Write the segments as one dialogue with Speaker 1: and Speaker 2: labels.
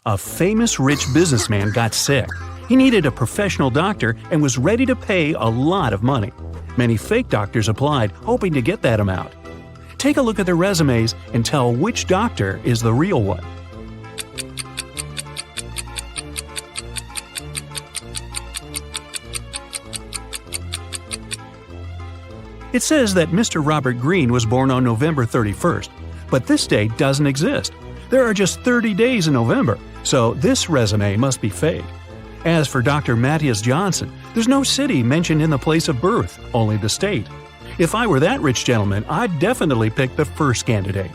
Speaker 1: A famous rich businessman got sick. He needed a professional doctor and was ready to pay a lot of money. Many fake doctors applied, hoping to get that amount. Take a look at their resumes and tell which doctor is the real one. It says that Mr. Robert Greene was born on November 31st, but this date doesn't exist. There are just 30 days in November, so this resume must be fake. As for Dr. Matthias Johnson, there's no city mentioned in the place of birth, only the state. If I were that rich gentleman, I'd definitely pick the first candidate.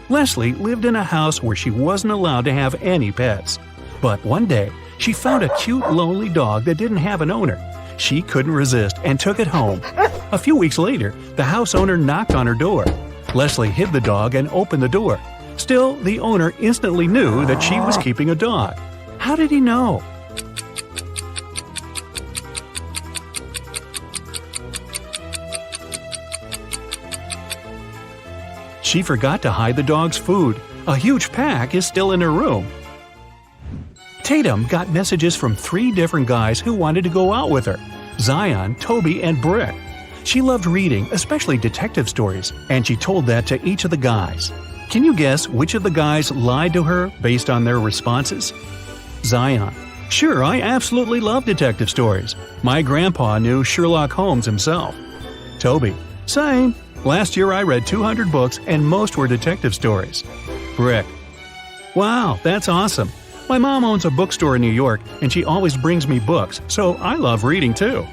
Speaker 1: Leslie lived in a house where she wasn't allowed to have any pets. But one day, she found a cute, lonely dog that didn't have an owner. She couldn't resist and took it home. A few weeks later, the house owner knocked on her door. Leslie hid the dog and opened the door. Still, the owner instantly knew that she was keeping a dog. How did he know? She forgot to hide the dog's food. A huge pack is still in her room. Tatum got messages from 3 different guys who wanted to go out with her: Zion, Toby, and Brick. She loved reading, especially detective stories, and she told that to each of the guys. Can you guess which of the guys lied to her based on their responses? Zion: "Sure, I absolutely love detective stories. My grandpa knew Sherlock Holmes himself." Toby: "Same. Last year I read 200 books and most were detective stories." Brick: "Wow, that's awesome. My mom owns a bookstore in New York and she always brings me books, so I love reading too."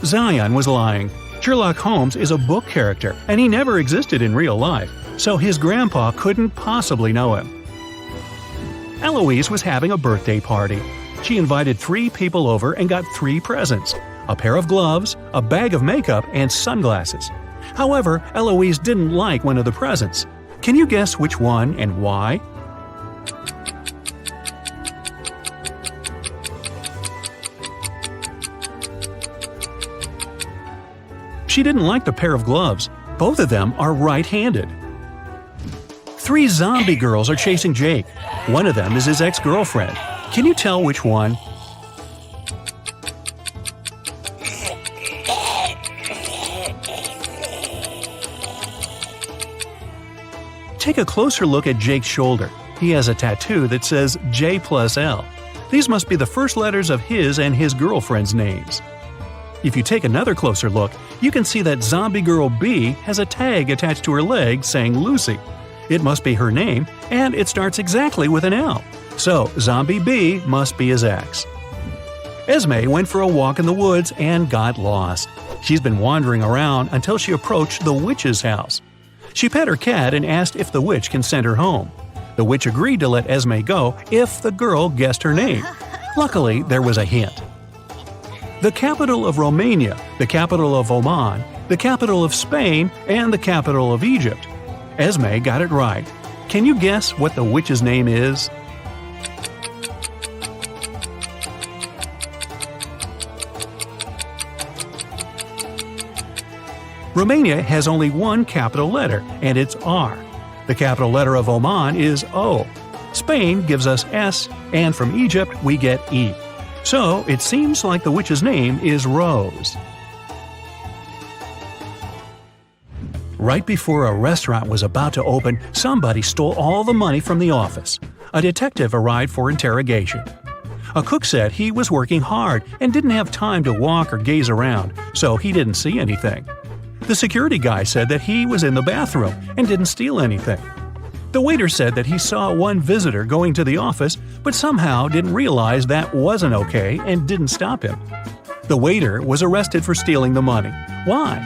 Speaker 1: Zion was lying. Sherlock Holmes is a book character, and he never existed in real life, so his grandpa couldn't possibly know him. Eloise was having a birthday party. She invited 3 people over and got 3 presents: a pair of gloves, a bag of makeup, and sunglasses. However, Eloise didn't like one of the presents. Can you guess which one and why? She didn't like the pair of gloves. Both of them are right-handed. 3 zombie girls are chasing Jake. One of them is his ex-girlfriend. Can you tell which one? Take a closer look at Jake's shoulder. He has a tattoo that says J+L. These must be the first letters of his and his girlfriend's names. If you take another closer look, you can see that Zombie Girl B has a tag attached to her leg saying Lucy. It must be her name, and it starts exactly with an L. So, Zombie B must be his ex. Esme went for a walk in the woods and got lost. She's been wandering around until she approached the witch's house. She pet her cat and asked if the witch can send her home. The witch agreed to let Esme go if the girl guessed her name. Luckily, there was a hint. The capital of Romania, the capital of Oman, the capital of Spain, and the capital of Egypt. Esme got it right. Can you guess what the witch's name is? Romania has only one capital letter, and it's R. The capital letter of Oman is O. Spain gives us S, and from Egypt we get E. So, it seems like the witch's name is Rose. Right before a restaurant was about to open, somebody stole all the money from the office. A detective arrived for interrogation. A cook said he was working hard and didn't have time to walk or gaze around, so he didn't see anything. The security guy said that he was in the bathroom and didn't steal anything. The waiter said that he saw one visitor going to the office, but somehow didn't realize that wasn't okay and didn't stop him. The waiter was arrested for stealing the money. Why?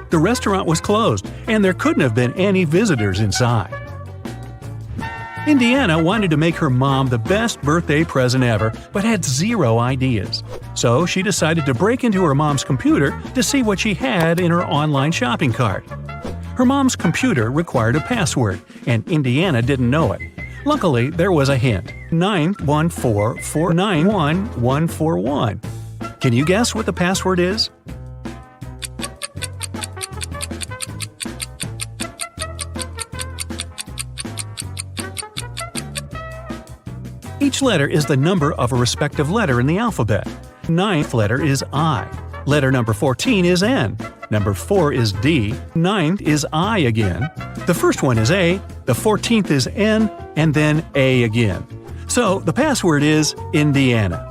Speaker 1: The restaurant was closed, and there couldn't have been any visitors inside. Indiana wanted to make her mom the best birthday present ever, but had 0 ideas. So she decided to break into her mom's computer to see what she had in her online shopping cart. Her mom's computer required a password, and Indiana didn't know it. Luckily, there was a hint: 914491141. Can you guess what the password is? Each letter is the number of a respective letter in the alphabet. Ninth letter is I. Letter number 14 is N. Number 4 is D. Ninth is I again. The first one is A, the 14th is N, and then A again. So the password is Indiana.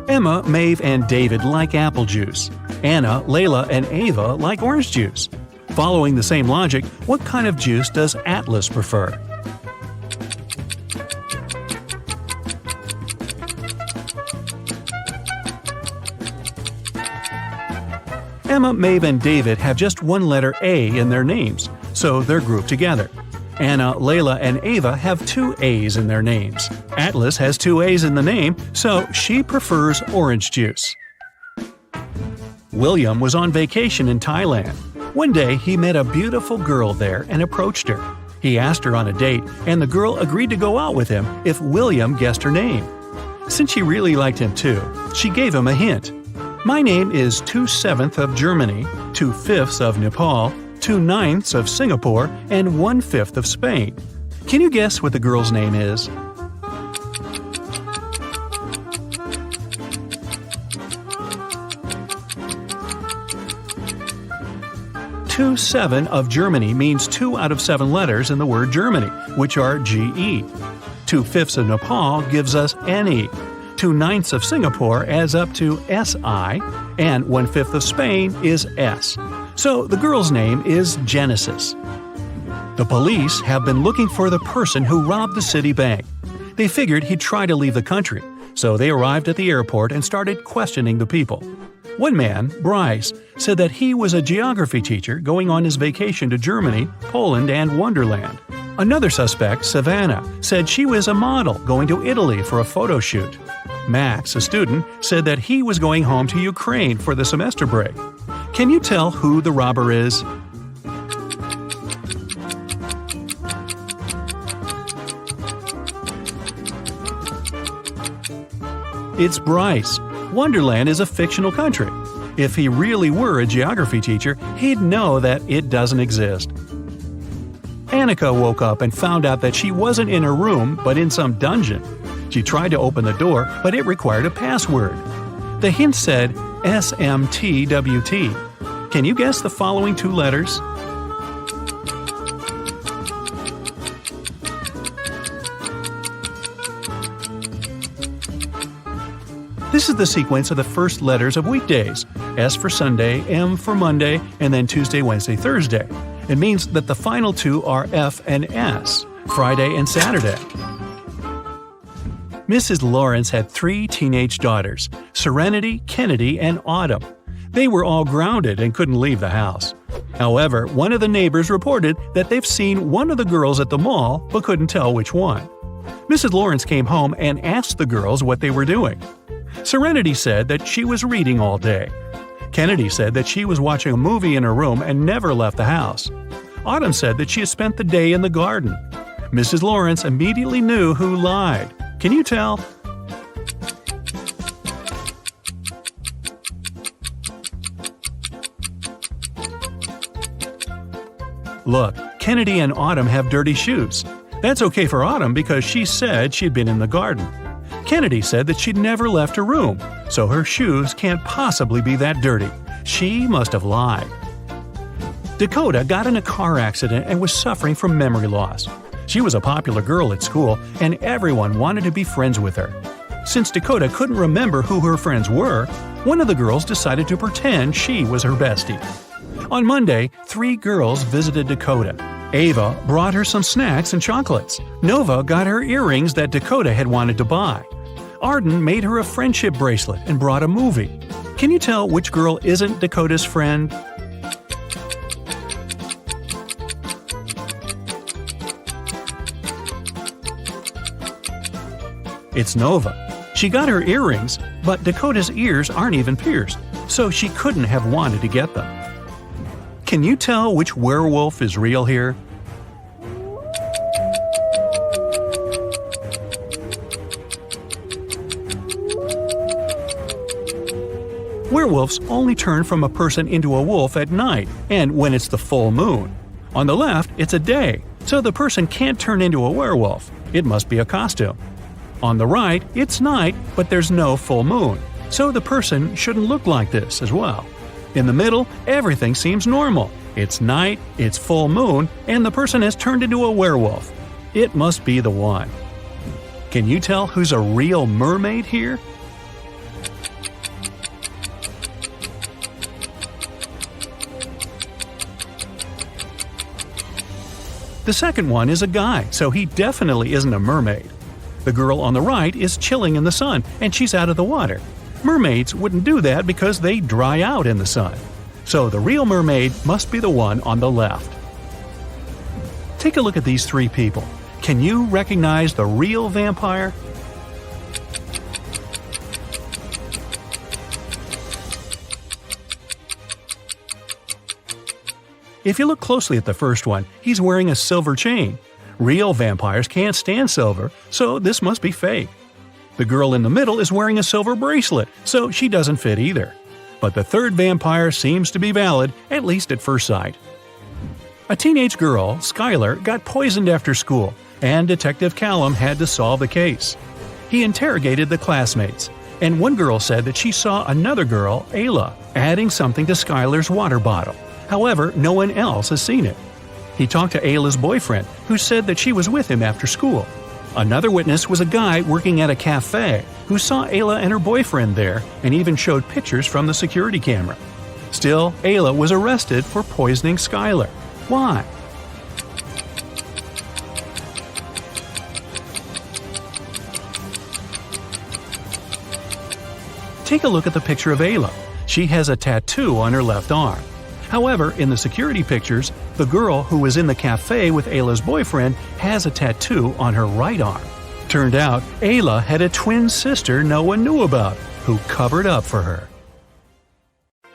Speaker 1: Emma, Maeve, and David like apple juice. Anna, Layla, and Ava like orange juice. Following the same logic, what kind of juice does Atlas prefer? Emma, Maeve, and David have just one letter A in their names, so they're grouped together. Anna, Layla, and Ava have 2 A's in their names. Atlas has 2 A's in the name, so she prefers orange juice. William was on vacation in Thailand. One day, he met a beautiful girl there and approached her. He asked her on a date, and the girl agreed to go out with him if William guessed her name. Since she really liked him too, she gave him a hint. My name is 2/7 of Germany, 2/5 of Nepal, 2/9 of Singapore, and 1/5 of Spain. Can you guess what the girl's name is? "2/7 of Germany means 2 out of 7 letters in the word Germany, which are GE. 2/5 of Nepal gives us NE. 2/9 of Singapore adds up to SI, and 1/5 of Spain is S. So the girl's name is Genesis. The police have been looking for the person who robbed the city bank. They figured he'd try to leave the country, so they arrived at the airport and started questioning the people. One man, Bryce, said that he was a geography teacher going on his vacation to Germany, Poland, and Wonderland. Another suspect, Savannah, said she was a model going to Italy for a photo shoot. Max, a student, said that he was going home to Ukraine for the semester break. Can you tell who the robber is? It's Bryce. Wonderland is a fictional country. If he really were a geography teacher, he'd know that it doesn't exist. Annika woke up and found out that she wasn't in her room, but in some dungeon. She tried to open the door, but it required a password. The hint said SMTWT. Can you guess the following 2 letters? This is the sequence of the first letters of weekdays. S for Sunday, M for Monday, and then Tuesday, Wednesday, Thursday. It means that the final 2 are F and S, Friday and Saturday. Mrs. Lawrence had 3 teenage daughters, Serenity, Kennedy, and Autumn. They were all grounded and couldn't leave the house. However, one of the neighbors reported that they've seen one of the girls at the mall but couldn't tell which one. Mrs. Lawrence came home and asked the girls what they were doing. Serenity said that she was reading all day. Kennedy said that she was watching a movie in her room and never left the house. Autumn said that she had spent the day in the garden. Mrs. Lawrence immediately knew who lied. Can you tell? Look, Kennedy and Autumn have dirty shoes. That's okay for Autumn because she said she'd been in the garden. Kennedy said that she'd never left her room, so her shoes can't possibly be that dirty. She must have lied. Dakota got in a car accident and was suffering from memory loss. She was a popular girl at school, and everyone wanted to be friends with her. Since Dakota couldn't remember who her friends were, one of the girls decided to pretend she was her bestie. On Monday, 3 girls visited Dakota. Ava brought her some snacks and chocolates. Nova got her earrings that Dakota had wanted to buy. Arden made her a friendship bracelet and brought a movie. Can you tell which girl isn't Dakota's friend? It's Nova. She got her earrings, but Dakota's ears aren't even pierced, so she couldn't have wanted to get them. Can you tell which werewolf is real here? Werewolves only turn from a person into a wolf at night and when it's the full moon. On the left, it's a day, so the person can't turn into a werewolf. It must be a costume. On the right, it's night, but there's no full moon, so the person shouldn't look like this as well. In the middle, everything seems normal. It's night, it's full moon, and the person has turned into a werewolf. It must be the one. Can you tell who's a real mermaid here? The second one is a guy, so he definitely isn't a mermaid. The girl on the right is chilling in the sun, and she's out of the water. Mermaids wouldn't do that because they dry out in the sun. So the real mermaid must be the one on the left. Take a look at these three people. Can you recognize the real vampire? If you look closely at the first one, he's wearing a silver chain. Real vampires can't stand silver, so this must be fake. The girl in the middle is wearing a silver bracelet, so she doesn't fit either. But the third vampire seems to be valid, at least at first sight. A teenage girl, Skylar, got poisoned after school, and Detective Callum had to solve the case. He interrogated the classmates, and one girl said that she saw another girl, Ayla, adding something to Skylar's water bottle. However, no one else has seen it. He talked to Ayla's boyfriend, who said that she was with him after school. Another witness was a guy working at a cafe who saw Ayla and her boyfriend there and even showed pictures from the security camera. Still, Ayla was arrested for poisoning Skylar. Why? Take a look at the picture of Ayla. She has a tattoo on her left arm. However, in the security pictures, the girl who was in the cafe with Ayla's boyfriend has a tattoo on her right arm. Turned out, Ayla had a twin sister no one knew about, who covered up for her.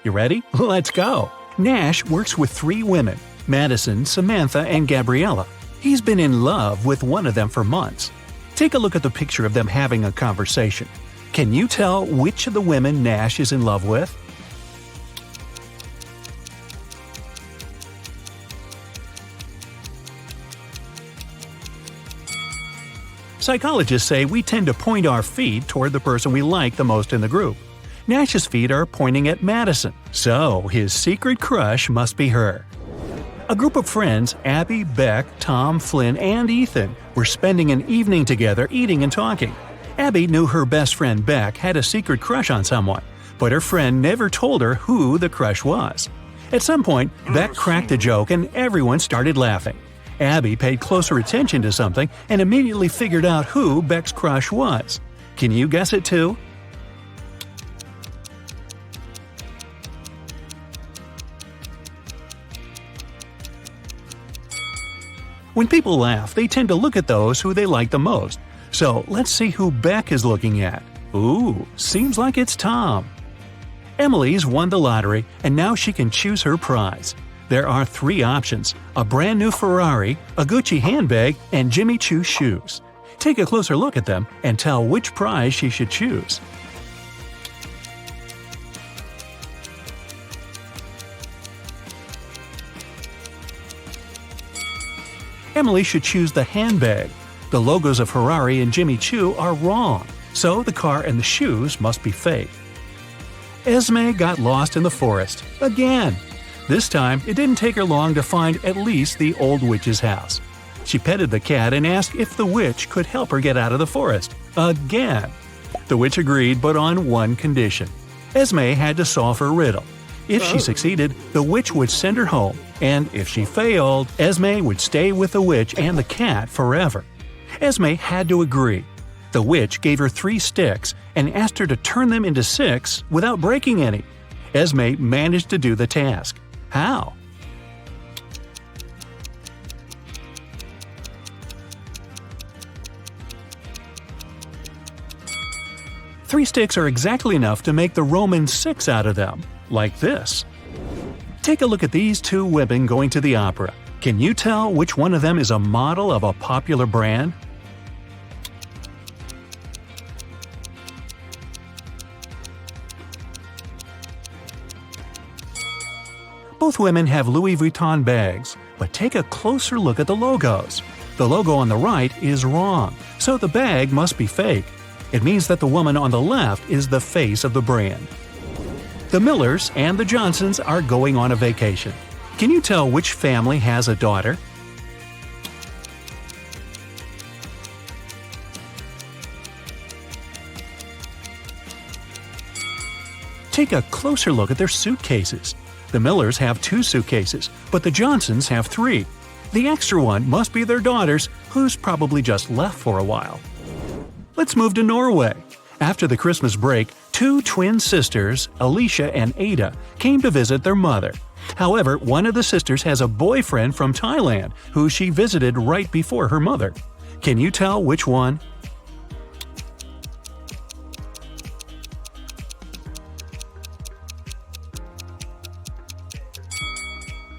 Speaker 1: You ready? Let's go! Nash works with three women, Madison, Samantha, and Gabriella. He's been in love with one of them for months. Take a look at the picture of them having a conversation. Can you tell which of the women Nash is in love with? Psychologists say we tend to point our feet toward the person we like the most in the group. Nash's feet are pointing at Madison, so his secret crush must be her. A group of friends, Abby, Beck, Tom, Flynn, and Ethan, were spending an evening together eating and talking. Abby knew her best friend Beck had a secret crush on someone, but her friend never told her who the crush was. At some point, Beck cracked a joke and everyone started laughing. Abby paid closer attention to something and immediately figured out who Beck's crush was. Can you guess it too? When people laugh, they tend to look at those who they like the most. So let's see who Beck is looking at. Ooh, seems like it's Tom. Emily's won the lottery and now she can choose her prize. There are three options: a brand new Ferrari, a Gucci handbag, and Jimmy Choo shoes. Take a closer look at them and tell which prize she should choose. Emily should choose the handbag. The logos of Ferrari and Jimmy Choo are wrong, so the car and the shoes must be fake. Esme got lost in the forest again. This time, it didn't take her long to find at least the old witch's house. She petted the cat and asked if the witch could help her get out of the forest. Again! The witch agreed, but on one condition. Esme had to solve her riddle. If she succeeded, the witch would send her home, and if she failed, Esme would stay with the witch and the cat forever. Esme had to agree. The witch gave her 3 sticks and asked her to turn them into 6 without breaking any. Esme managed to do the task. How? Three sticks are exactly enough to make the Roman 6 out of them, like this. Take a look at these two women going to the opera. Can you tell which one of them is a model of a popular brand? Both women have Louis Vuitton bags, but take a closer look at the logos. The logo on the right is wrong, so the bag must be fake. It means that the woman on the left is the face of the brand. The Millers and the Johnsons are going on a vacation. Can you tell which family has a daughter? Take a closer look at their suitcases. The Millers have 2 suitcases, but the Johnsons have 3. The extra one must be their daughter's, who's probably just left for a while. Let's move to Norway. After the Christmas break, 2 twin sisters, Alicia and Ada, came to visit their mother. However, one of the sisters has a boyfriend from Thailand who she visited right before her mother. Can you tell which one?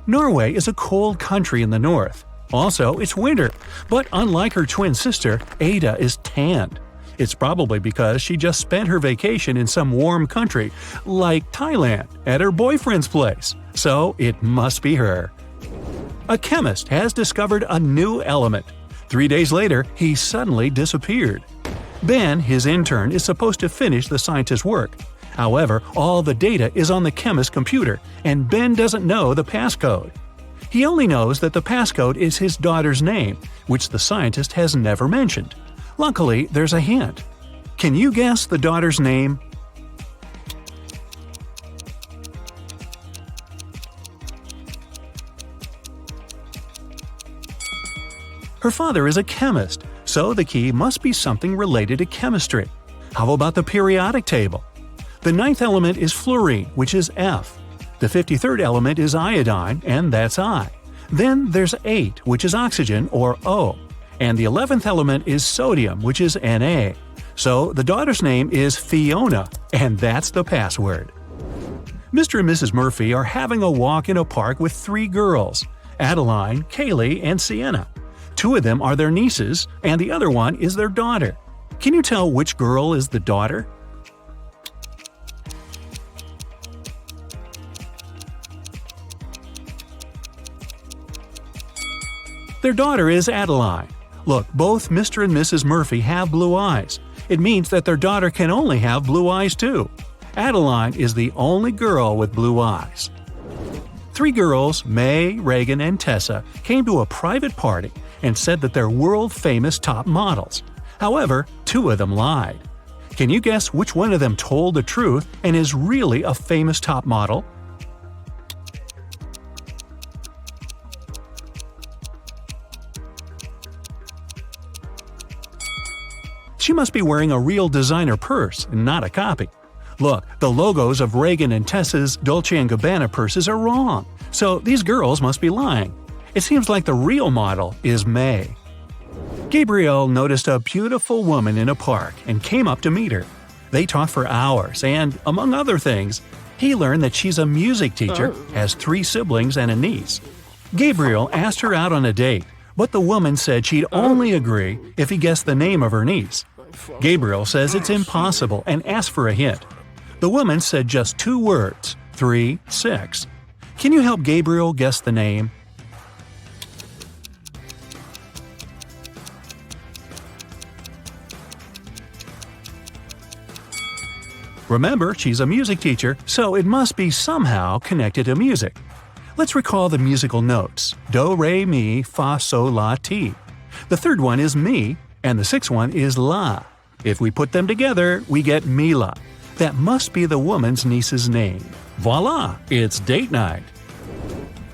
Speaker 1: Norway is a cold country in the north. Also, it's winter, but unlike her twin sister, Ada is tanned. It's probably because she just spent her vacation in some warm country, like Thailand, at her boyfriend's place, so it must be her. A chemist has discovered a new element. 3 days later, he suddenly disappeared. Ben, his intern, is supposed to finish the scientist's work. However, all the data is on the chemist's computer, and Ben doesn't know the passcode. He only knows that the passcode is his daughter's name, which the scientist has never mentioned. Luckily, there's a hint. Can you guess the daughter's name? Her father is a chemist, so the key must be something related to chemistry. How about the periodic table? The 9th element is fluorine, which is F. The 53rd element is iodine, and that's I. Then there's 8, which is oxygen, or O. And the 11th element is sodium, which is Na. So the daughter's name is Fiona, and that's the password. Mr. and Mrs. Murphy are having a walk in a park with 3 girls, Adeline, Kaylee, and Sienna. 2 of them are their nieces, and the other one is their daughter. Can you tell which girl is the daughter? Their daughter is Adeline. Look, both Mr. and Mrs. Murphy have blue eyes. It means that their daughter can only have blue eyes too. Adeline is the only girl with blue eyes. 3 girls, May, Reagan, and Tessa, came to a private party and said that they're world-famous top models. However, 2 of them lied. Can you guess which one of them told the truth and is really a famous top model? She must be wearing a real designer purse and not a copy. Look, the logos of Reagan and Tessa's Dolce & Gabbana purses are wrong, so these girls must be lying. It seems like the real model is May. Gabriel noticed a beautiful woman in a park and came up to meet her. They talked for hours and, among other things, he learned that she's a music teacher, has 3 siblings and a niece. Gabriel asked her out on a date, but the woman said she'd only agree if he guessed the name of her niece. Gabriel says it's impossible and asked for a hint. The woman said just 2 words, 3, 6. Can you help Gabriel guess the name? Remember, she's a music teacher, so it must be somehow connected to music. Let's recall the musical notes: do, re, mi, fa, sol, la, ti. The 3rd one is mi, and the 6th one is la. If we put them together, we get Mila. That must be the woman's niece's name. Voila! It's date night.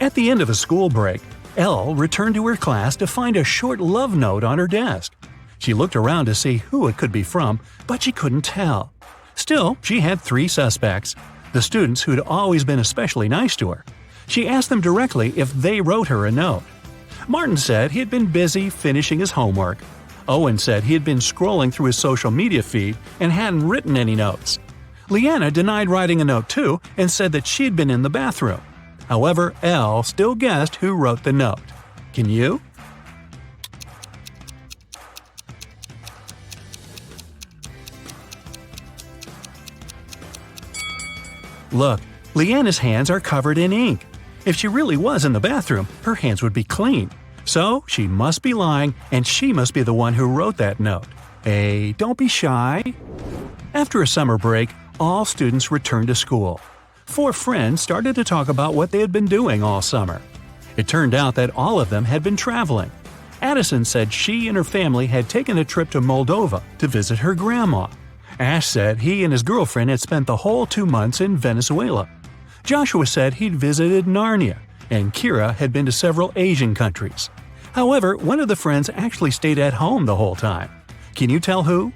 Speaker 1: At the end of a school break, Elle returned to her class to find a short love note on her desk. She looked around to see who it could be from, but she couldn't tell. Still, she had 3 suspects: the students who'd always been especially nice to her. She asked them directly if they wrote her a note. Martin said he had been busy finishing his homework. Owen said he had been scrolling through his social media feed and hadn't written any notes. Leanna denied writing a note too and said that she'd been in the bathroom. However, L still guessed who wrote the note. Can you? Look, Leanna's hands are covered in ink. If she really was in the bathroom, her hands would be clean. So she must be lying, and she must be the one who wrote that note. Hey, don't be shy. After a summer break, all students returned to school. 4 friends started to talk about what they had been doing all summer. It turned out that all of them had been traveling. Addison said she and her family had taken a trip to Moldova to visit her grandma. Ash said he and his girlfriend had spent the whole 2 months in Venezuela. Joshua said he'd visited Narnia, and Kira had been to several Asian countries. However, one of the friends actually stayed at home the whole time. Can you tell who?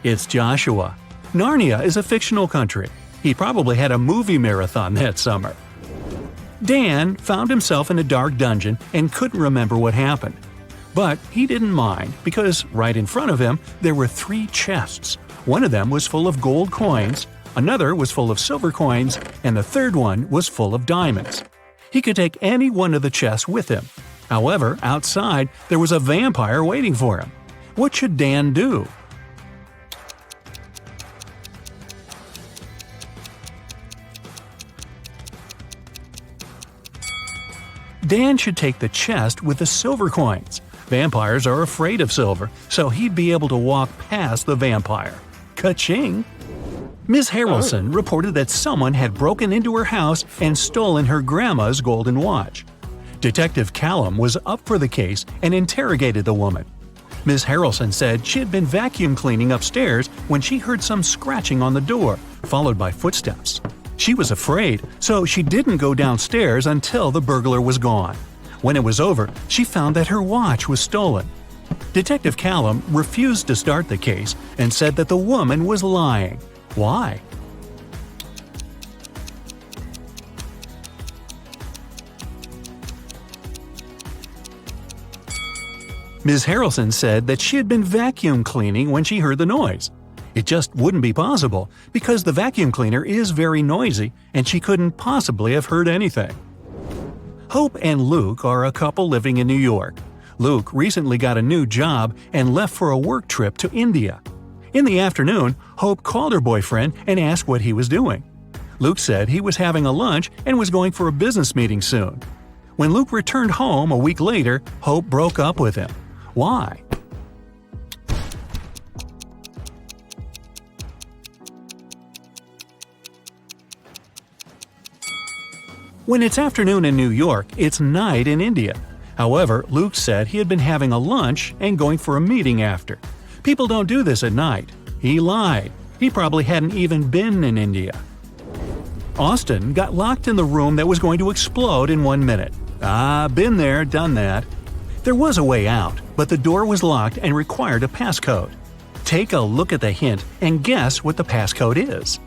Speaker 1: It's Joshua. Narnia is a fictional country. He probably had a movie marathon that summer. Dan found himself in a dark dungeon and couldn't remember what happened. But he didn't mind because right in front of him there were 3 chests. One of them was full of gold coins, another was full of silver coins, and the third one was full of diamonds. He could take any one of the chests with him. However, outside there was a vampire waiting for him. What should Dan do? Dan should take the chest with the silver coins. Vampires are afraid of silver, so he'd be able to walk past the vampire. Ka-ching! Ms. Harrelson reported that someone had broken into her house and stolen her grandma's golden watch. Detective Callum was up for the case and interrogated the woman. Ms. Harrelson said she had been vacuum cleaning upstairs when she heard some scratching on the door, followed by footsteps. She was afraid, so she didn't go downstairs until the burglar was gone. When it was over, she found that her watch was stolen. Detective Callum refused to start the case and said that the woman was lying. Why? Ms. Harrelson said that she had been vacuum cleaning when she heard the noise. It just wouldn't be possible because the vacuum cleaner is very noisy and she couldn't possibly have heard anything. Hope and Luke are a couple living in New York. Luke recently got a new job and left for a work trip to India. In the afternoon, Hope called her boyfriend and asked what he was doing. Luke said he was having a lunch and was going for a business meeting soon. When Luke returned home a week later, Hope broke up with him. Why? When it's afternoon in New York, it's night in India. However, Luke said he had been having a lunch and going for a meeting after. People don't do this at night. He lied. He probably hadn't even been in India. Austin got locked in the room that was going to explode in 1 minute. Been there, done that. There was a way out, but the door was locked and required a passcode. Take a look at the hint and guess what the passcode is.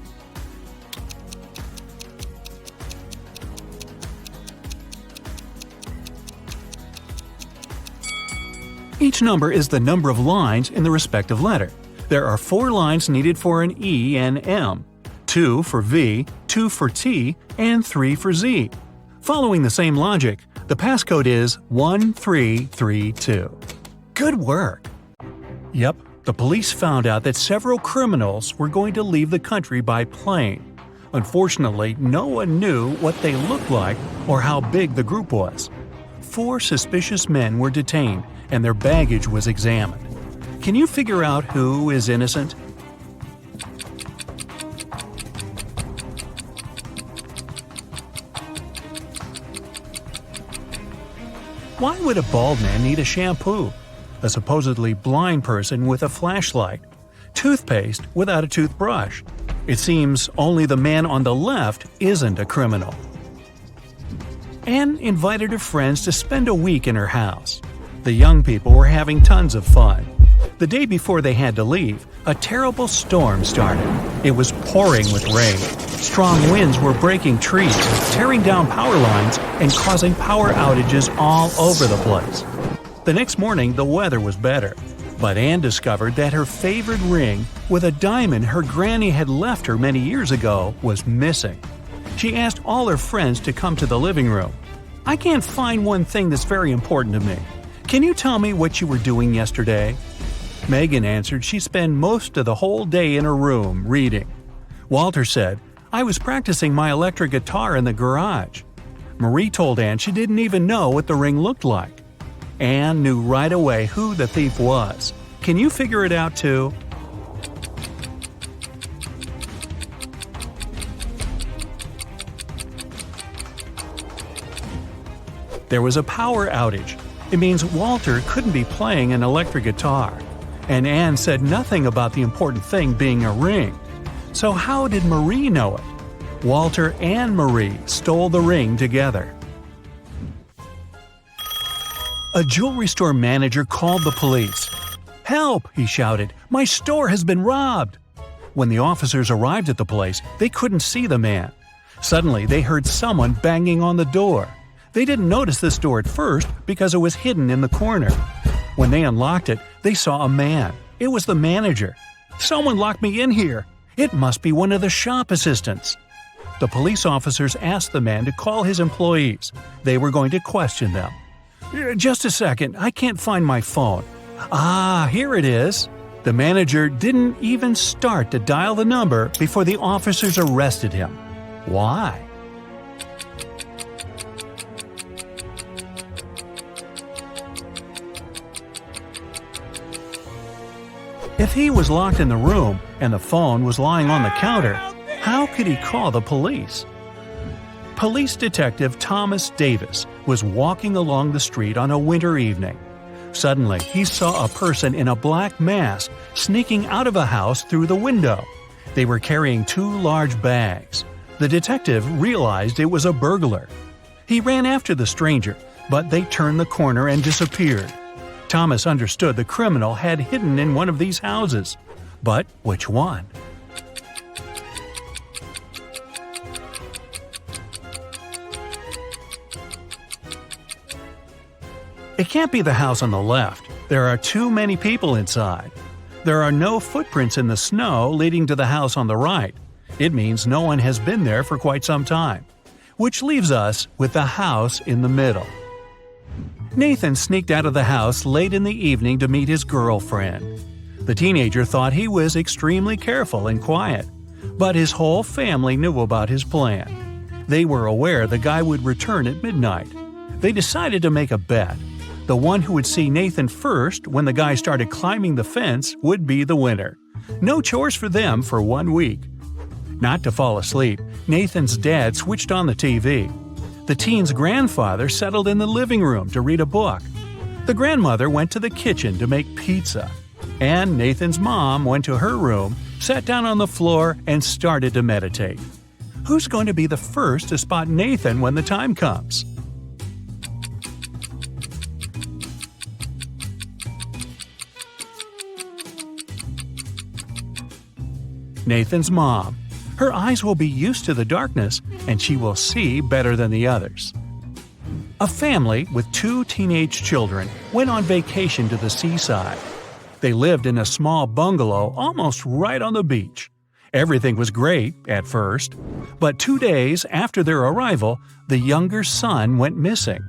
Speaker 1: Each number is the number of lines in the respective letter. There are 4 lines needed for an E and M, 2 for V, 2 for T, and 3 for Z. Following the same logic, the passcode is 1332. Good work! Yep, the police found out that several criminals were going to leave the country by plane. Unfortunately, no one knew what they looked like or how big the group was. 4 suspicious men were detained, and their baggage was examined. Can you figure out who is innocent? Why would a bald man need a shampoo? A supposedly blind person with a flashlight? Toothpaste without a toothbrush? It seems only the man on the left isn't a criminal. Anne invited her friends to spend a week in her house. The young people were having tons of fun. The day before they had to leave, a terrible storm started. It was pouring with rain. Strong winds were breaking trees, tearing down power lines, and causing power outages all over the place. The next morning, the weather was better. But Anne discovered that her favorite ring, with a diamond her granny had left her many years ago, was missing. She asked all her friends to come to the living room. "I can't find one thing that's very important to me. Can you tell me what you were doing yesterday?" Megan answered she'd spend most of the whole day in her room reading. Walter said, "I was practicing my electric guitar in the garage." Marie told Anne she didn't even know what the ring looked like. Anne knew right away who the thief was. Can you figure it out too? There was a power outage. It means Walter couldn't be playing an electric guitar. And Anne said nothing about the important thing being a ring. So how did Marie know it? Walter and Marie stole the ring together. A jewelry store manager called the police. "Help!" he shouted. "My store has been robbed!" When the officers arrived at the place, they couldn't see the man. Suddenly, they heard someone banging on the door. They didn't notice this door at first because it was hidden in the corner. When they unlocked it, they saw a man. It was the manager. "Someone locked me in here. It must be one of the shop assistants." The police officers asked the man to call his employees. They were going to question them. "Just a second, I can't find my phone." "Ah, here it is." The manager didn't even start to dial the number before the officers arrested him. Why? If he was locked in the room and the phone was lying on the counter, how could he call the police? Police Detective Thomas Davis was walking along the street on a winter evening. Suddenly, he saw a person in a black mask sneaking out of a house through the window. They were carrying 2 large bags. The detective realized it was a burglar. He ran after the stranger, but they turned the corner and disappeared. Thomas understood the criminal had hidden in one of these houses. But which one? It can't be the house on the left. There are too many people inside. There are no footprints in the snow leading to the house on the right. It means no one has been there for quite some time. Which leaves us with the house in the middle. Nathan sneaked out of the house late in the evening to meet his girlfriend. The teenager thought he was extremely careful and quiet, but his whole family knew about his plan. They were aware the guy would return at midnight. They decided to make a bet. The one who would see Nathan first when the guy started climbing the fence would be the winner. No chores for them for 1 week. Not to fall asleep, Nathan's dad switched on the TV. The teen's grandfather settled in the living room to read a book. The grandmother went to the kitchen to make pizza. And Nathan's mom went to her room, sat down on the floor, and started to meditate. Who's going to be the first to spot Nathan when the time comes? Nathan's mom. Her eyes will be used to the darkness, and she will see better than the others. A family with 2 teenage children went on vacation to the seaside. They lived in a small bungalow almost right on the beach. Everything was great at first, but 2 days after their arrival, the younger son went missing.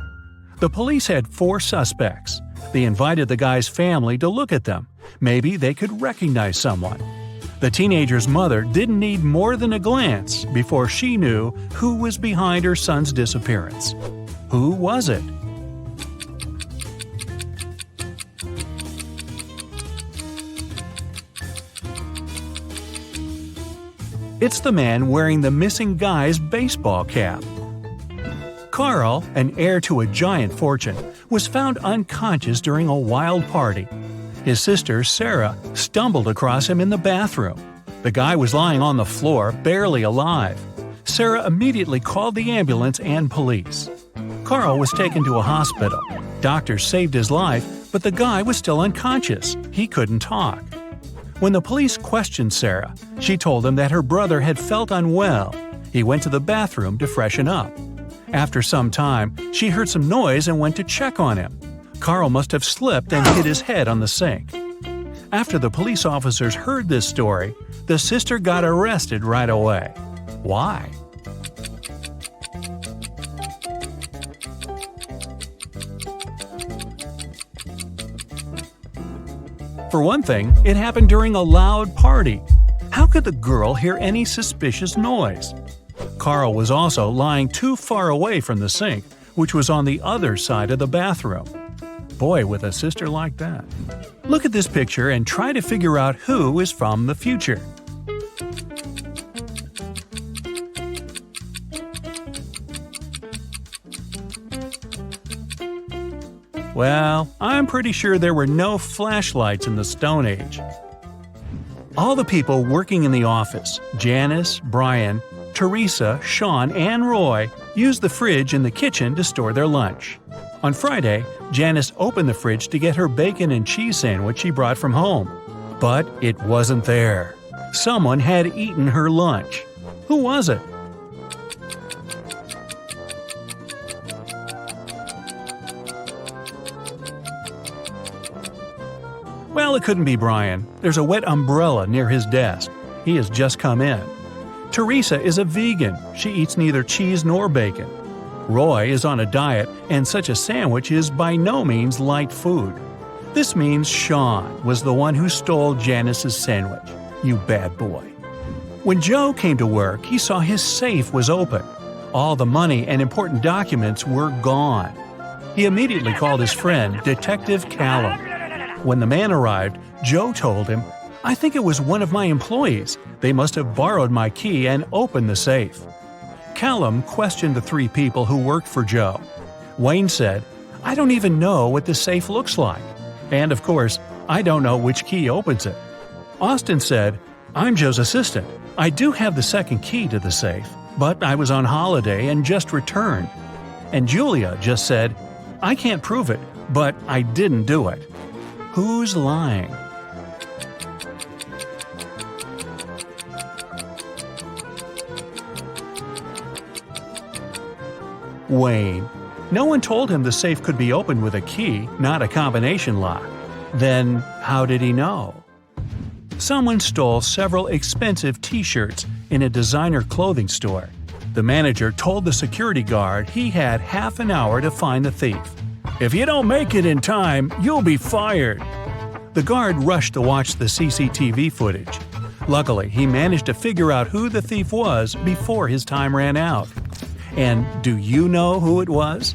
Speaker 1: The police had 4 suspects. They invited the guy's family to look at them. Maybe they could recognize someone. The teenager's mother didn't need more than a glance before she knew who was behind her son's disappearance. Who was it? It's the man wearing the missing guy's baseball cap. Carl, an heir to a giant fortune, was found unconscious during a wild party. His sister, Sarah, stumbled across him in the bathroom. The guy was lying on the floor, barely alive. Sarah immediately called the ambulance and police. Carl was taken to a hospital. Doctors saved his life, but the guy was still unconscious. He couldn't talk. When the police questioned Sarah, she told them that her brother had felt unwell. He went to the bathroom to freshen up. After some time, she heard some noise and went to check on him. Carl must have slipped and hit his head on the sink. After the police officers heard this story, the sister got arrested right away. Why? For one thing, it happened during a loud party. How could the girl hear any suspicious noise? Carl was also lying too far away from the sink, which was on the other side of the bathroom. Boy, with a sister like that. Look at this picture and try to figure out who is from the future. Well, I'm pretty sure there were no flashlights in the Stone Age. All the people working in the office, Janice, Brian, Teresa, Sean, and Roy, used the fridge in the kitchen to store their lunch. On Friday, Janice opened the fridge to get her bacon and cheese sandwich she brought from home. But it wasn't there. Someone had eaten her lunch. Who was it? Well, it couldn't be Brian. There's a wet umbrella near his desk. He has just come in. Teresa is a vegan. She eats neither cheese nor bacon. Roy is on a diet, and such a sandwich is by no means light food. This means Sean was the one who stole Janice's sandwich. You bad boy. When Joe came to work, he saw his safe was open. All the money and important documents were gone. He immediately called his friend, Detective Callum. When the man arrived, Joe told him, "I think it was one of my employees. They must have borrowed my key and opened the safe." Callum questioned the three people who worked for Joe. Wayne said, "I don't even know what the safe looks like. And of course, I don't know which key opens it." Austin said, "I'm Joe's assistant. I do have the second key to the safe, but I was on holiday and just returned." And Julia just said, "I can't prove it, but I didn't do it." Who's lying? Wayne. No one told him the safe could be opened with a key, not a combination lock. Then, how did he know? Someone stole several expensive t-shirts in a designer clothing store. The manager told the security guard he had half an hour to find the thief. "If you don't make it in time, you'll be fired." The guard rushed to watch the CCTV footage. Luckily, he managed to figure out who the thief was before his time ran out. And do you know who it was?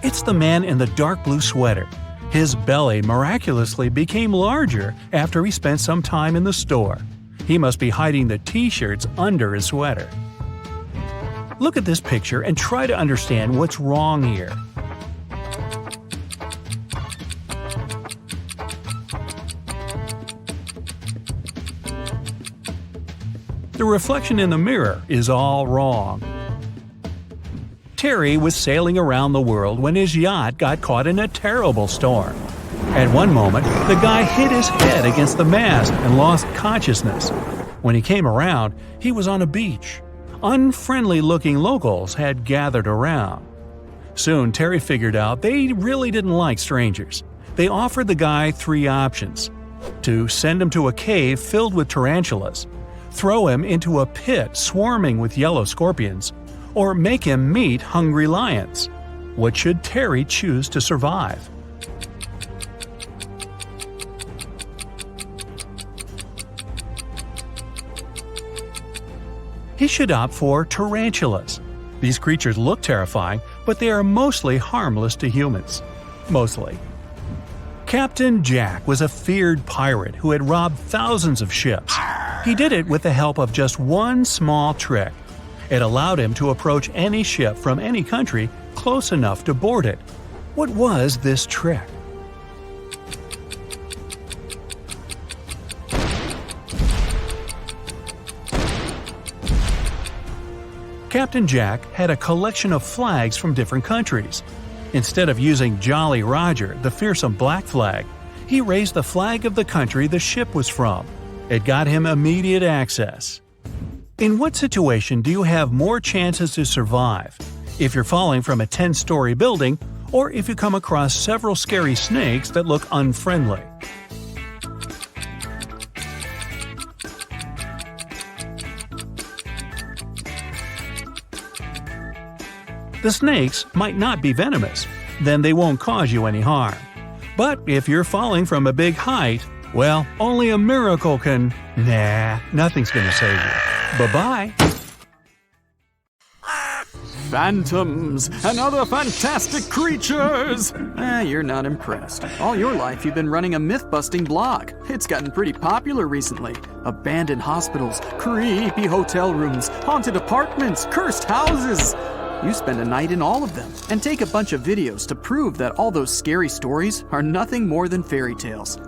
Speaker 1: It's the man in the dark blue sweater. His belly miraculously became larger after he spent some time in the store. He must be hiding the t-shirts under his sweater. Look at this picture and try to understand what's wrong here. The reflection in the mirror is all wrong. Terry was sailing around the world when his yacht got caught in a terrible storm. At one moment, the guy hit his head against the mast and lost consciousness. When he came around, he was on a beach. Unfriendly-looking locals had gathered around. Soon, Terry figured out they really didn't like strangers. They offered the guy three options: to send him to a cave filled with tarantulas, throw him into a pit swarming with yellow scorpions, or make him meet hungry lions. What should Terry choose to survive? He should opt for tarantulas. These creatures look terrifying, but they are mostly harmless to humans. Mostly. Captain Jack was a feared pirate who had robbed thousands of ships. He did it with the help of just one small trick. It allowed him to approach any ship from any country close enough to board it. What was this trick? Captain Jack had a collection of flags from different countries. Instead of using Jolly Roger, the fearsome black flag, he raised the flag of the country the ship was from. It got him immediate access. In what situation do you have more chances to survive? If you're falling from a 10-story building, or if you come across several scary snakes that look unfriendly? The snakes might not be venomous, then they won't cause you any harm. But if you're falling from a big height, well, only a miracle can… Nah, nothing's gonna save you. Bye-bye.
Speaker 2: Phantoms and other fantastic creatures! You're not impressed. All your life you've been running a myth-busting blog. It's gotten pretty popular recently. Abandoned hospitals, creepy hotel rooms, haunted apartments, cursed houses. You spend a night in all of them and take a bunch of videos to prove that all those scary stories are nothing more than fairy tales.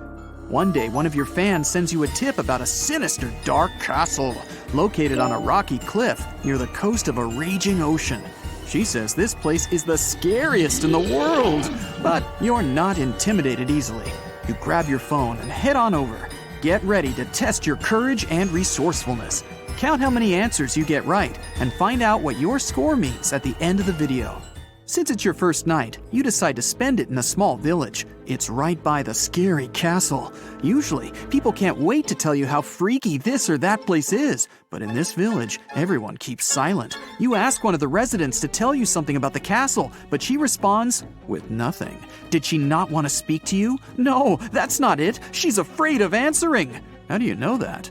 Speaker 2: One day, one of your fans sends you a tip about a sinister dark castle located on a rocky cliff near the coast of a raging ocean. She says this place is the scariest in the world, but you're not intimidated easily. You grab your phone and head on over. Get ready to test your courage and resourcefulness. Count how many answers you get right and find out what your score means at the end of the video. Since it's your first night, you decide to spend it in a small village. It's right by the scary castle. Usually, people can't wait to tell you how freaky this or that place is. But in this village, everyone keeps silent. You ask one of the residents to tell you something about the castle, but she responds with nothing. Did she not want to speak to you? No, that's not it. She's afraid of answering. How do you know that?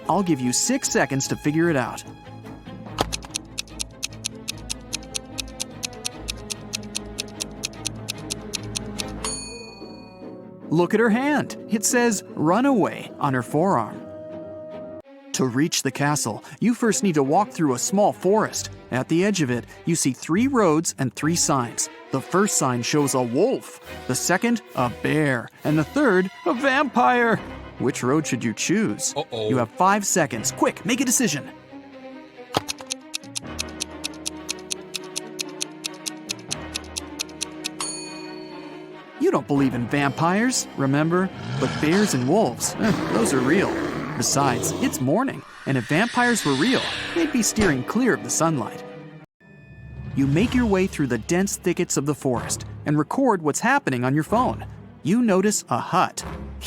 Speaker 2: I'll give you 6 seconds to figure it out. Look at her hand. It says "Runaway" on her forearm. To reach the castle, you first need to walk through a small forest. At the edge of it, you see 3 roads and 3 signs. The first sign shows a wolf, the second, a bear, and the third, a vampire. Which road should you choose? You have 5 seconds. Quick, make a decision. You don't believe in vampires, remember? But bears and wolves, those are real. Besides, it's morning, and if vampires were real, they'd be steering clear of the sunlight. You make your way through the dense thickets of the forest and record what's happening on your phone. You notice a hut.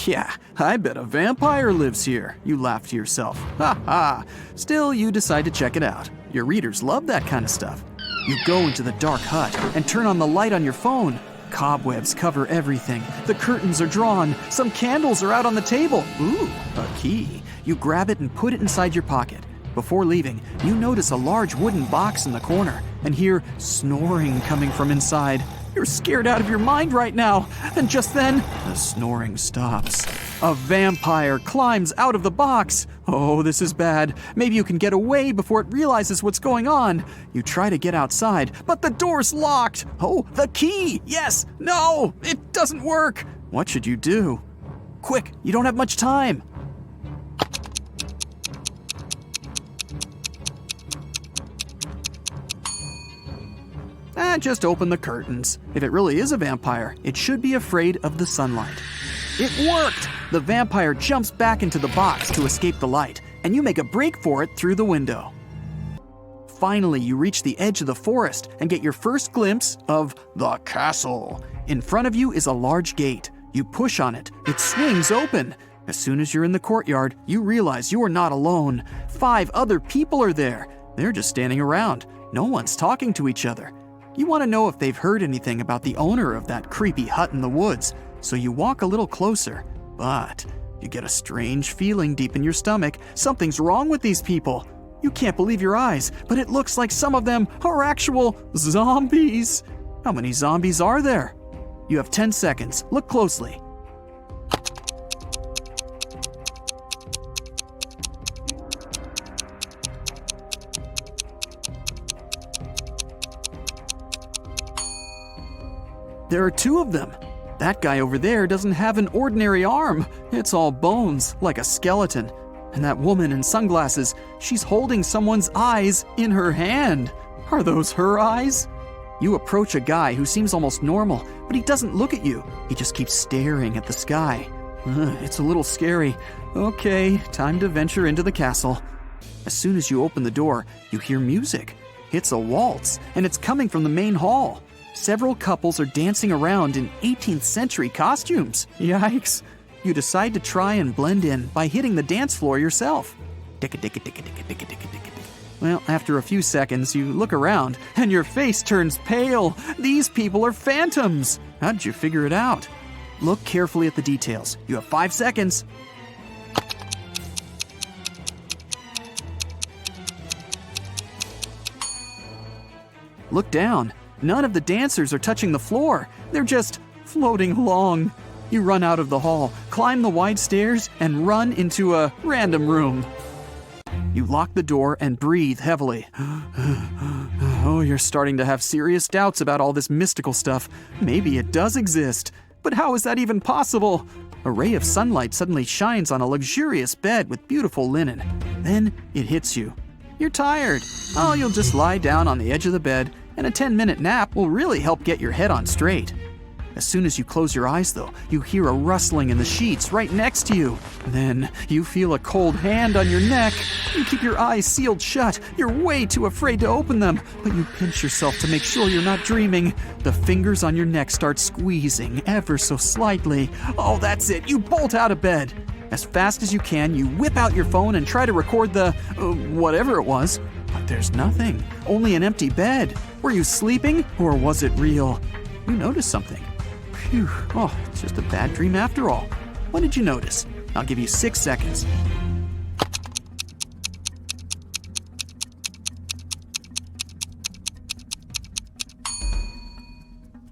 Speaker 2: Yeah, I bet a vampire lives here, you laugh to yourself. Ha ha! Still, you decide to check it out. Your readers love that kind of stuff. You go into the dark hut and turn on the light on your phone. Cobwebs cover everything. The curtains are drawn. Some candles are out on the table. Ooh, a key. You grab it and put it inside your pocket. Before leaving, you notice a large wooden box in the corner and hear snoring coming from inside. You're scared out of your mind right now. And just then, the snoring stops. A vampire climbs out of the box. Oh, this is bad. Maybe you can get away before it realizes what's going on. You try to get outside, but the door's locked. Oh, the key! Yes! No! It doesn't work! What should you do? Quick, you don't have much time. Just open the curtains. If it really is a vampire, it should be afraid of the sunlight. It worked! The vampire jumps back into the box to escape the light, and you make a break for it through the window. Finally, you reach the edge of the forest and get your first glimpse of the castle. In front of you is a large gate. You push on it. It swings open. As soon as you're in the courtyard, you realize you are not alone. 5 other people are there. They're just standing around. No one's talking to each other. You want to know if they've heard anything about the owner of that creepy hut in the woods, so you walk a little closer. But you get a strange feeling deep in your stomach. Something's wrong with these people. You can't believe your eyes, but it looks like some of them are actual zombies. How many zombies are there? You have 10 seconds. Look closely. There are 2 of them. That guy over there doesn't have an ordinary arm. It's all bones, like a skeleton. And that woman in sunglasses, she's holding someone's eyes in her hand. Are those her eyes? You approach a guy who seems almost normal, but he doesn't look at you. He just keeps staring at the sky. It's a little scary. Okay, time to venture into the castle. As soon as you open the door, you hear music. It's a waltz, and it's coming from the main hall. Several couples are dancing around in 18th century costumes. Yikes! You decide to try and blend in by hitting the dance floor yourself. Well, after a few seconds, you look around, and your face turns pale. These people are phantoms. How did you figure it out? Look carefully at the details. You have 5 seconds. Look down. None of the dancers are touching the floor. They're just floating along. You run out of the hall, climb the wide stairs, and run into a random room. You lock the door and breathe heavily. Oh, you're starting to have serious doubts about all this mystical stuff. Maybe it does exist. But how is that even possible? A ray of sunlight suddenly shines on a luxurious bed with beautiful linen. Then it hits you. You're tired. Oh, you'll just lie down on the edge of the bed, and a 10-minute nap will really help get your head on straight. As soon as you close your eyes, though, you hear a rustling in the sheets right next to you. Then you feel a cold hand on your neck. You keep your eyes sealed shut. You're way too afraid to open them, but you pinch yourself to make sure you're not dreaming. The fingers on your neck start squeezing ever so slightly. Oh, that's it. You bolt out of bed. As fast as you can, you whip out your phone and try to record the whatever it was. But there's nothing. Only an empty bed. Were you sleeping, or was it real? You noticed something. Phew, oh, it's just a bad dream after all. What did you notice? I'll give you 6 seconds.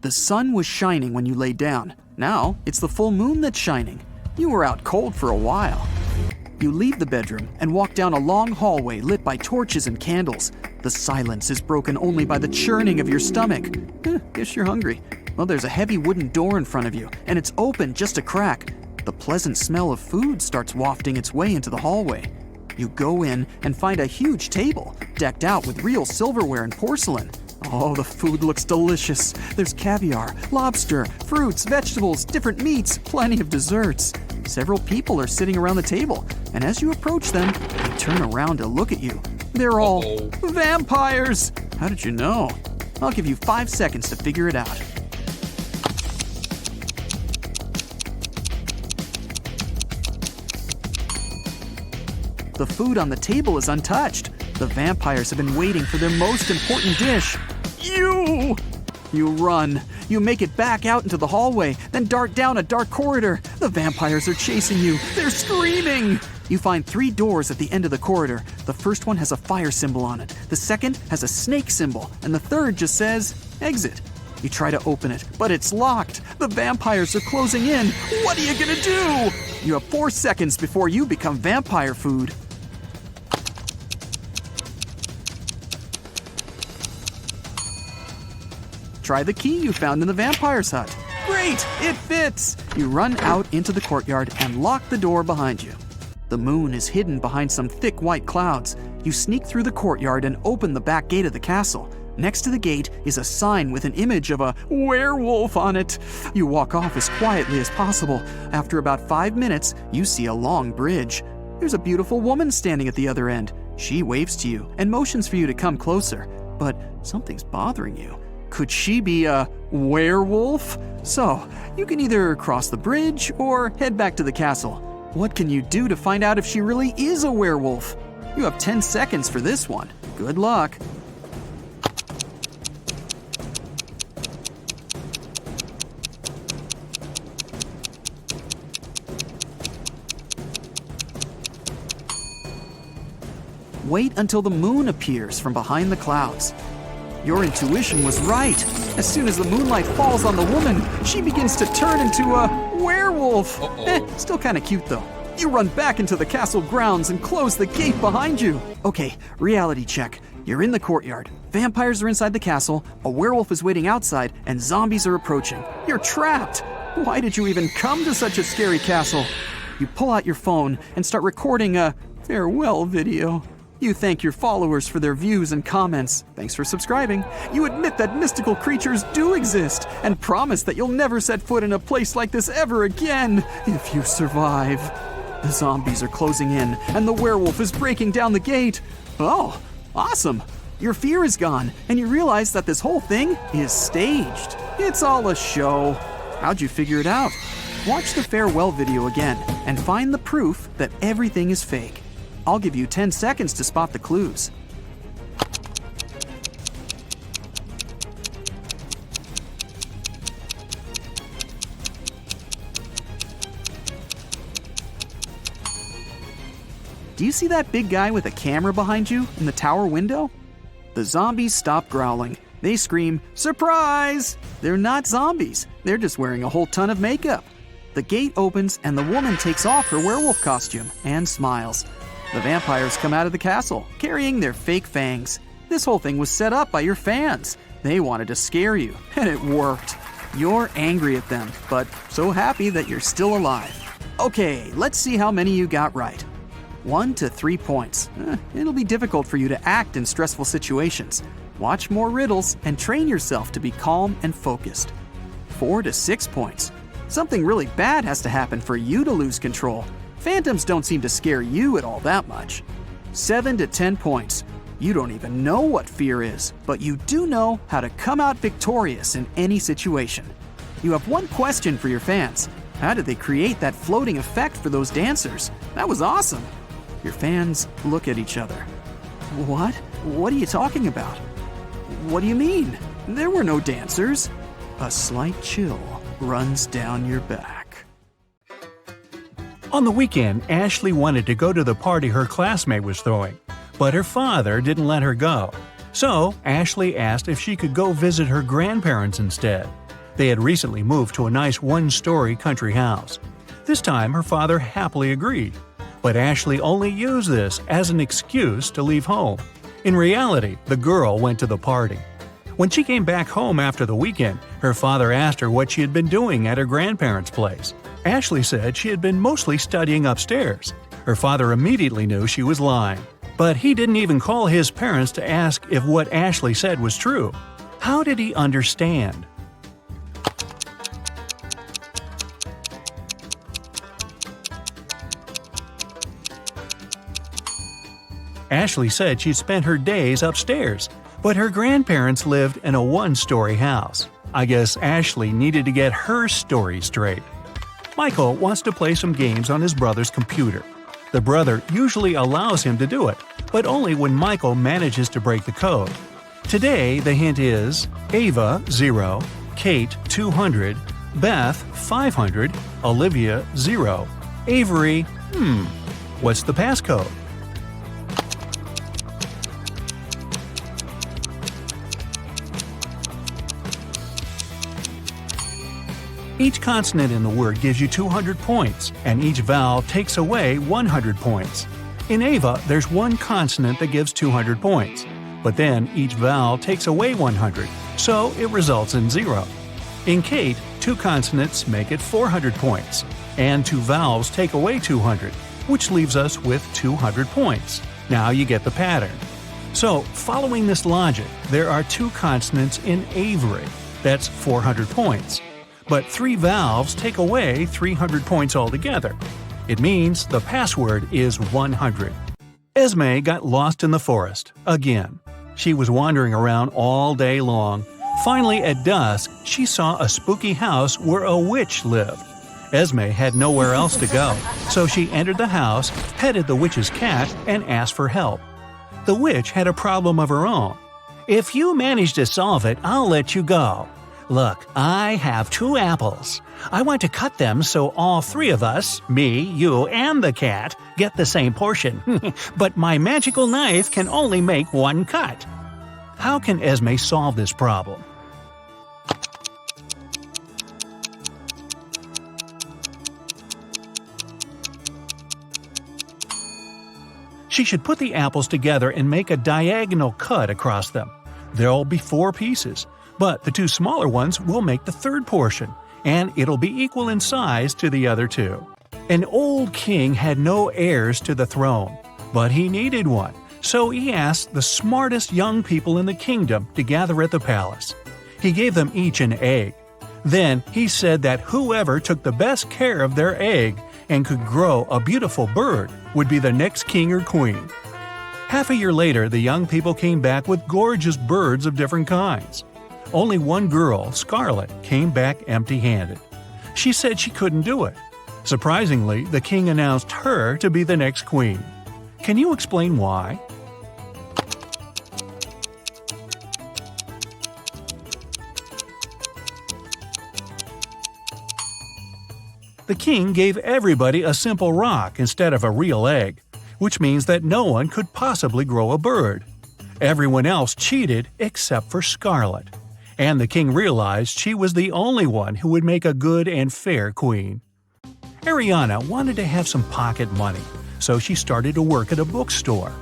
Speaker 2: The sun was shining when you lay down. Now, it's the full moon that's shining. You were out cold for a while. You leave the bedroom and walk down a long hallway lit by torches and candles. The silence is broken only by the churning of your stomach. Guess you're hungry. Well, there's a heavy wooden door in front of you, and it's open just a crack. The pleasant smell of food starts wafting its way into the hallway. You go in and find a huge table, decked out with real silverware and porcelain. Oh, the food looks delicious. There's caviar, lobster, fruits, vegetables, different meats, plenty of desserts. Several people are sitting around the table, and as you approach them, they turn around to look at you. They're all vampires! How did you know? I'll give you 5 seconds to figure it out. The food on the table is untouched. The vampires have been waiting for their most important dish. You run. You make it back out into the hallway, then dart down a dark corridor. The vampires are chasing you. They're screaming. You find 3 doors at the end of the corridor. The first one has a fire symbol on it. The second has a snake symbol. And the third just says, exit. You try to open it, but it's locked. The vampires are closing in. What are you gonna do? You have 4 seconds before you become vampire food. Try the key you found in the vampire's hut. Great, it fits! You run out into the courtyard and lock the door behind you. The moon is hidden behind some thick white clouds. You sneak through the courtyard and open the back gate of the castle. Next to the gate is a sign with an image of a werewolf on it. You walk off as quietly as possible. After about 5 minutes, you see a long bridge. There's a beautiful woman standing at the other end. She waves to you and motions for you to come closer. But something's bothering you. Could she be a werewolf? So, you can either cross the bridge or head back to the castle. What can you do to find out if she really is a werewolf? You have 10 seconds for this one. Good luck. Wait until the moon appears from behind the clouds. Your intuition was right. As soon as the moonlight falls on the woman, she begins to turn into a werewolf. Still kind of cute though. You run back into the castle grounds and close the gate behind you. Okay, reality check. You're in the courtyard. Vampires are inside the castle, a werewolf is waiting outside, and zombies are approaching. You're trapped. Why did you even come to such a scary castle? You pull out your phone and start recording a farewell video. You thank your followers for their views and comments. Thanks for subscribing. You admit that mystical creatures do exist and promise that you'll never set foot in a place like this ever again if you survive. The zombies are closing in, and the werewolf is breaking down the gate. Oh, awesome! Your fear is gone, and you realize that this whole thing is staged. It's all a show. How'd you figure it out? Watch the farewell video again, and find the proof that everything is fake. I'll give you 10 seconds to spot the clues. Do you see that big guy with a camera behind you in the tower window? The zombies stop growling. They scream, "Surprise!" They're not zombies. They're just wearing a whole ton of makeup. The gate opens and the woman takes off her werewolf costume and smiles. The vampires come out of the castle, carrying their fake fangs. This whole thing was set up by your fans. They wanted to scare you, and it worked. You're angry at them, but so happy that you're still alive. Okay, let's see how many you got right. 1 to 3 points. It'll be difficult for you to act in stressful situations. Watch more riddles and train yourself to be calm and focused. 4 to 6 points. Something really bad has to happen for you to lose control. Phantoms don't seem to scare you at all that much. 7 to 10 points. You don't even know what fear is, but you do know how to come out victorious in any situation. You have one question for your fans. How did they create that floating effect for those dancers? That was awesome. Your fans look at each other. What? What are you talking about? What do you mean? There were no dancers. A slight chill runs down your back.
Speaker 1: On the weekend, Ashley wanted to go to the party her classmate was throwing, but her father didn't let her go. So, Ashley asked if she could go visit her grandparents instead. They had recently moved to a nice one-story country house. This time, her father happily agreed. But Ashley only used this as an excuse to leave home. In reality, the girl went to the party. When she came back home after the weekend, her father asked her what she had been doing at her grandparents' place. Ashley said she had been mostly studying upstairs. Her father immediately knew she was lying. But he didn't even call his parents to ask if what Ashley said was true. How did he understand? Ashley said she'd spent her days upstairs, but her grandparents lived in a one-story house. I guess Ashley needed to get her story straight. Michael wants to play some games on his brother's computer. The brother usually allows him to do it, but only when Michael manages to break the code. Today, the hint is Ava 0, Kate 200, Beth 500, Olivia 0, Avery, what's the passcode? Each consonant in the word gives you 200 points, and each vowel takes away 100 points. In Ava, there's one consonant that gives 200 points, but then each vowel takes away 100, so it results in 0. In Kate, 2 consonants make it 400 points, and 2 vowels take away 200, which leaves us with 200 points. Now you get the pattern. So, following this logic, there are 2 consonants in Avery. That's 400 points. But 3 vowels take away 300 points altogether. It means the password is 100. Esme got lost in the forest, again. She was wandering around all day long. Finally, at dusk, she saw a spooky house where a witch lived. Esme had nowhere else to go, so she entered the house, petted the witch's cat, and asked for help. The witch had a problem of her own. "If you manage to solve it, I'll let you go. Look, I have 2 apples. I want to cut them so all 3 of us, me, you, and the cat, get the same portion. But my magical knife can only make 1 cut." How can Esme solve this problem? She should put the apples together and make a diagonal cut across them. There'll be 4 pieces. But the 2 smaller ones will make the 3rd portion, and it'll be equal in size to the other 2. An old king had no heirs to the throne, but he needed one, so he asked the smartest young people in the kingdom to gather at the palace. He gave them each an egg. Then he said that whoever took the best care of their egg and could grow a beautiful bird would be the next king or queen. Half a year later, the young people came back with gorgeous birds of different kinds. Only one girl, Scarlet, came back empty-handed. She said she couldn't do it. Surprisingly, the king announced her to be the next queen. Can you explain why? The king gave everybody a simple rock instead of a real egg, which means that no one could possibly grow a bird. Everyone else cheated except for Scarlet, and the king realized she was the only one who would make a good and fair queen. Ariana wanted to have some pocket money, so she started to work at a bookstore.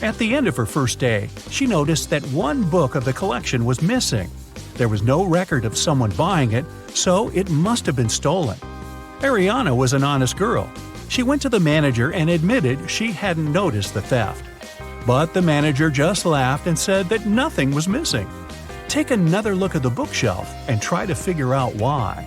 Speaker 1: At the end of her first day, she noticed that one book of the collection was missing. There was no record of someone buying it, so it must have been stolen. Ariana was an honest girl. She went to the manager and admitted she hadn't noticed the theft. But the manager just laughed and said that nothing was missing. Take another look at the bookshelf and try to figure out why.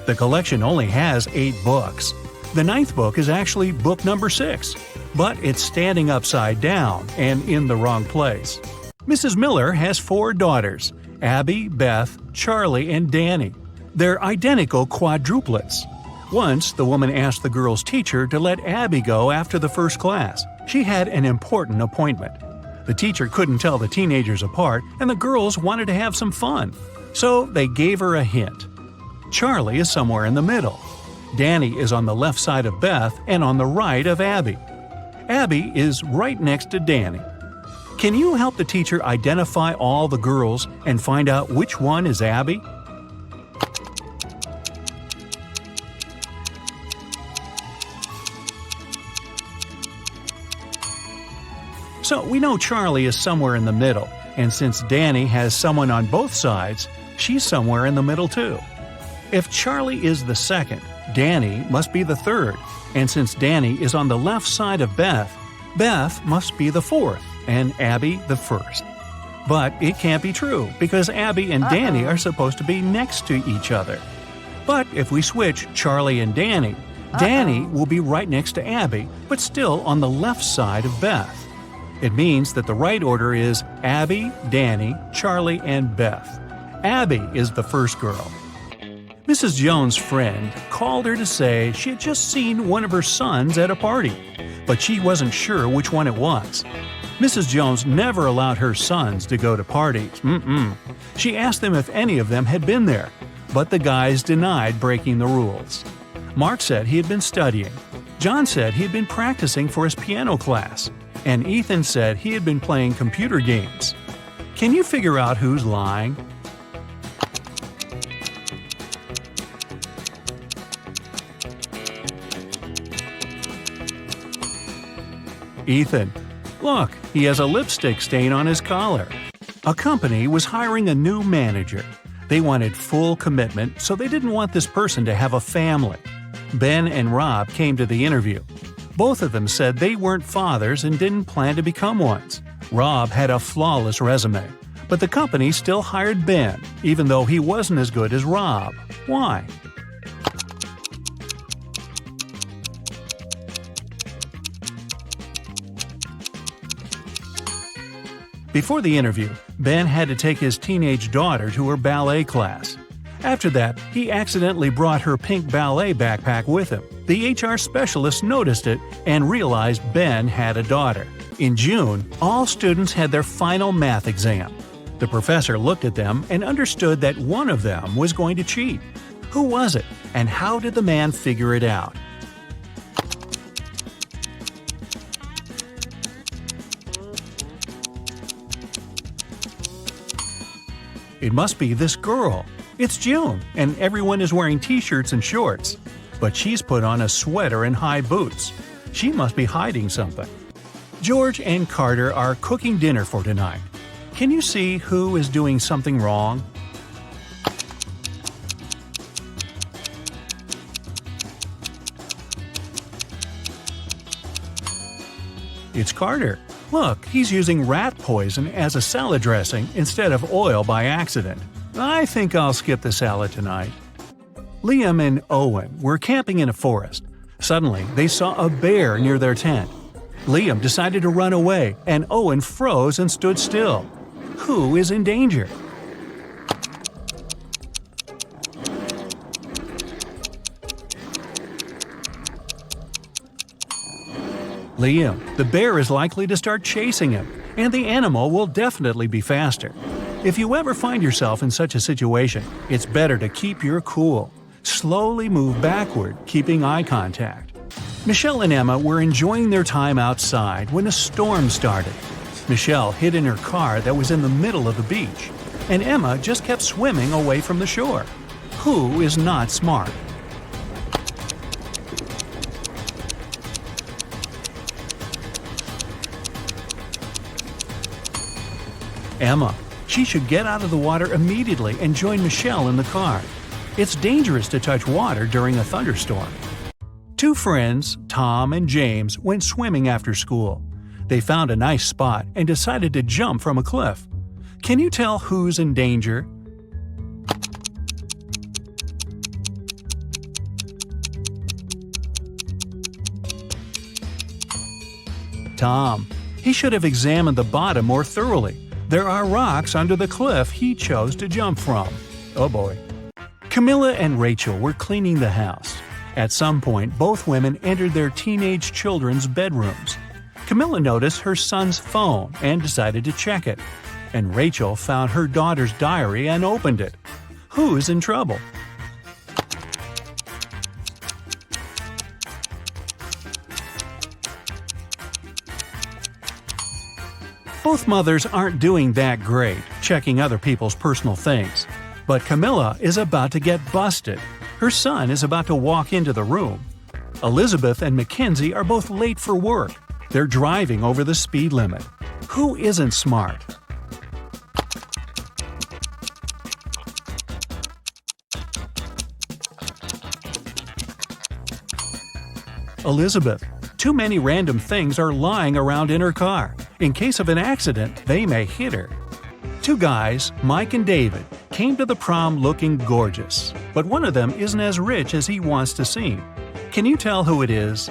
Speaker 1: The collection only has 8 books. The 9th book is actually book number 6, but it's standing upside down and in the wrong place. Mrs. Miller has 4 daughters, Abby, Beth, Charlie, and Danny. They're identical quadruplets. Once, the woman asked the girls' teacher to let Abby go after the first class. She had an important appointment. The teacher couldn't tell the teenagers apart, and the girls wanted to have some fun. So they gave her a hint. Charlie is somewhere in the middle. Danny is on the left side of Beth and on the right of Abby. Abby is right next to Danny. Can you help the teacher identify all the girls and find out which one is Abby? So we know Charlie is somewhere in the middle, and since Danny has someone on both sides, she's somewhere in the middle too. If Charlie is the second, Danny must be the third, and since Danny is on the left side of Beth, Beth must be the fourth, and Abby the first. But it can't be true, because Abby and Danny are supposed to be next to each other. But if we switch Charlie and Danny, Danny will be right next to Abby, but still on the left side of Beth. It means that the right order is Abby, Danny, Charlie, and Beth. Abby is the first girl. Mrs. Jones' friend called her to say she had just seen one of her sons at a party, but she wasn't sure which one it was. Mrs. Jones never allowed her sons to go to parties. She asked them if any of them had been there, but the guys denied breaking the rules. Mark said he had been studying. John said he had been practicing for his piano class. And Ethan said he had been playing computer games. Can you figure out who's lying? Ethan. Look, he has a lipstick stain on his collar. A company was hiring a new manager. They wanted full commitment, so they didn't want this person to have a family. Ben and Rob came to the interview. Both of them said they weren't fathers and didn't plan to become ones. Rob had a flawless resume, but the company still hired Ben, even though he wasn't as good as Rob. Why? Before the interview, Ben had to take his teenage daughter to her ballet class. After that, he accidentally brought her pink ballet backpack with him. The HR specialist noticed it and realized Ben had a daughter. In June, all students had their final math exam. The professor looked at them and understood that one of them was going to cheat. Who was it, and how did the man figure it out? It must be this girl. It's June, and everyone is wearing t-shirts and shorts. But she's put on a sweater and high boots. She must be hiding something. George and Carter are cooking dinner for tonight. Can you see who is doing something wrong? It's Carter. Look, he's using rat poison as a salad dressing instead of oil by accident. I think I'll skip the salad tonight. Liam and Owen were camping in a forest. Suddenly, they saw a bear near their tent. Liam decided to run away, and Owen froze and stood still. Who is in danger? Liam. The bear is likely to start chasing him, and the animal will definitely be faster. If you ever find yourself in such a situation, it's better to keep your cool. Slowly move backward, keeping eye contact. Michelle and Emma were enjoying their time outside when a storm started. Michelle hid in her car that was in the middle of the beach, and Emma just kept swimming away from the shore. Who is not smart? Emma. She should get out of the water immediately and join Michelle in the car. It's dangerous to touch water during a thunderstorm. Two friends, Tom and James, went swimming after school. They found a nice spot and decided to jump from a cliff. Can you tell who's in danger? Tom. He should have examined the bottom more thoroughly. There are rocks under the cliff he chose to jump from. Oh boy. Camilla and Rachel were cleaning the house. At some point, both women entered their teenage children's bedrooms. Camilla noticed her son's phone and decided to check it. And Rachel found her daughter's diary and opened it. Who's in trouble? Both mothers aren't doing that great, checking other people's personal things. But Camilla is about to get busted. Her son is about to walk into the room. Elizabeth and Mackenzie are both late for work. They're driving over the speed limit. Who isn't smart? Elizabeth. Too many random things are lying around in her car. In case of an accident, they may hit her. Two guys, Mike and David, came to the prom looking gorgeous, but one of them isn't as rich as he wants to seem. Can you tell who it is?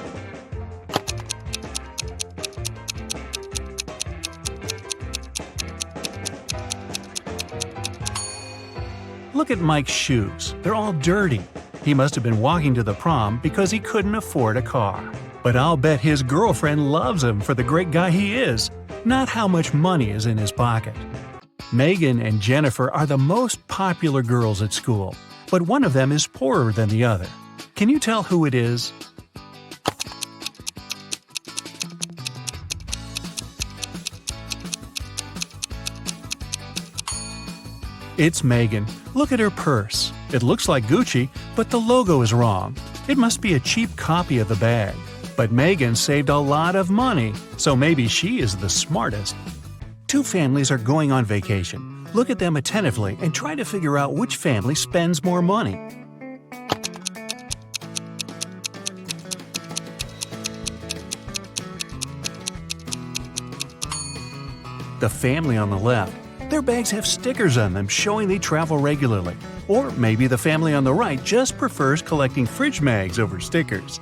Speaker 1: Look at Mike's shoes. They're all dirty. He must have been walking to the prom because he couldn't afford a car. But I'll bet his girlfriend loves him for the great guy he is, not how much money is in his pocket. Megan and Jennifer are the most popular girls at school, but one of them is poorer than the other. Can you tell who it is? It's Megan. Look at her purse. It looks like Gucci, but the logo is wrong. It must be a cheap copy of the bag. But Megan saved a lot of money, so maybe she is the smartest. Two families are going on vacation. Look at them attentively and try to figure out which family spends more money. The family on the left. Their bags have stickers on them showing they travel regularly. Or maybe the family on the right just prefers collecting fridge mags over stickers.